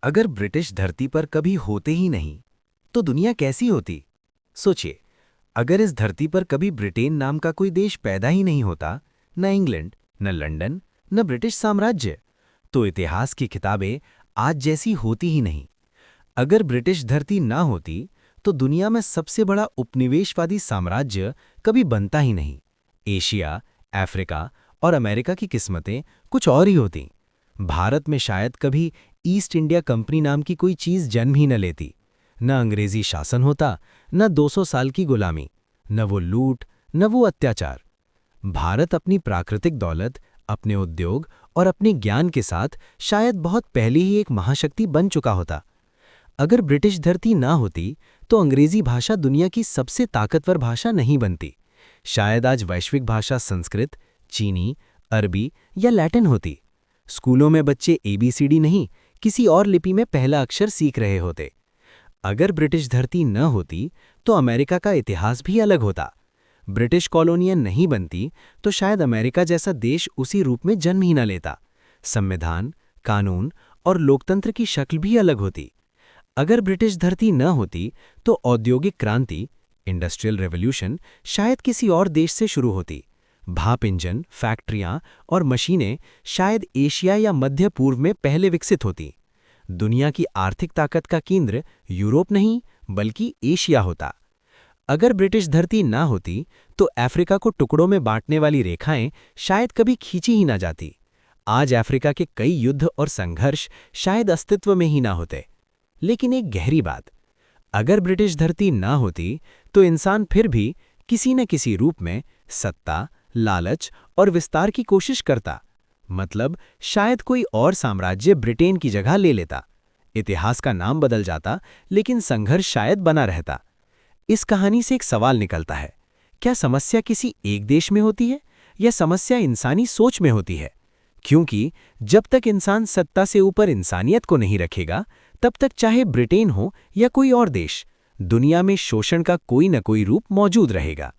अगर ब्रिटिश धरती पर कभी होते ही नहीं तो दुनिया कैसी होती। सोचिए, अगर इस धरती पर कभी ब्रिटेन नाम का कोई देश पैदा ही नहीं होता, न इंग्लैंड, न लंदन, न ब्रिटिश साम्राज्य, तो इतिहास की किताबें आज जैसी होती ही नहीं। अगर ब्रिटिश धरती ना होती तो दुनिया में सबसे बड़ा उपनिवेशवादी साम्राज्य कभी बनता ही नहीं। एशिया, अफ्रीका और अमेरिका की किस्मतें कुछ और ही होती। भारत में शायद कभी ईस्ट इंडिया कंपनी नाम की कोई चीज जन्म ही न लेती। न अंग्रेजी शासन होता, न 200 साल की गुलामी, न वो लूट, न वो अत्याचार। भारत अपनी प्राकृतिक दौलत, अपने उद्योग और अपने ज्ञान के साथ शायद बहुत पहले ही एक महाशक्ति बन चुका होता। अगर ब्रिटिश धरती ना होती तो अंग्रेजी भाषा दुनिया की सबसे ताकतवर भाषा नहीं बनती। शायद आज वैश्विक भाषा संस्कृत, चीनी, अरबी या लैटिन होती। स्कूलों में बच्चे एबीसीडी नहीं, किसी और लिपि में पहला अक्षर सीख रहे होते। अगर ब्रिटिश धरती न होती तो अमेरिका का इतिहास भी अलग होता। ब्रिटिश कॉलोनियां नहीं बनती तो शायद अमेरिका जैसा देश उसी रूप में जन्म ही न लेता। संविधान, कानून और लोकतंत्र की शक्ल भी अलग होती। अगर ब्रिटिश धरती न होती तो औद्योगिक क्रांति, इंडस्ट्रियल रेवोल्यूशन शायद किसी और देश से शुरू होती। भाप इंजन, फैक्ट्रियां और मशीनें शायद एशिया या मध्य पूर्व में पहले विकसित होती। दुनिया की आर्थिक ताकत का केंद्र यूरोप नहीं बल्कि एशिया होता। अगर ब्रिटिश धरती ना होती तो अफ्रीका को टुकड़ों में बांटने वाली रेखाएं शायद कभी खींची ही ना जाती। आज अफ्रीका के कई युद्ध और संघर्ष शायद अस्तित्व में ही ना होते। लेकिन एक गहरी बात, अगर ब्रिटिश धरती ना होती तो इंसान फिर भी किसी न किसी रूप में सत्ता, लालच और विस्तार की कोशिश करता। मतलब शायद कोई और साम्राज्य ब्रिटेन की जगह ले लेता। इतिहास का नाम बदल जाता, लेकिन संघर्ष शायद बना रहता। इस कहानी से एक सवाल निकलता है, क्या समस्या किसी एक देश में होती है या समस्या इंसानी सोच में होती है? क्योंकि जब तक इंसान सत्ता से ऊपर इंसानियत को नहीं रखेगा, तब तक चाहे ब्रिटेन हो या कोई और देश, दुनिया में शोषण का कोई न कोई रूप मौजूद रहेगा।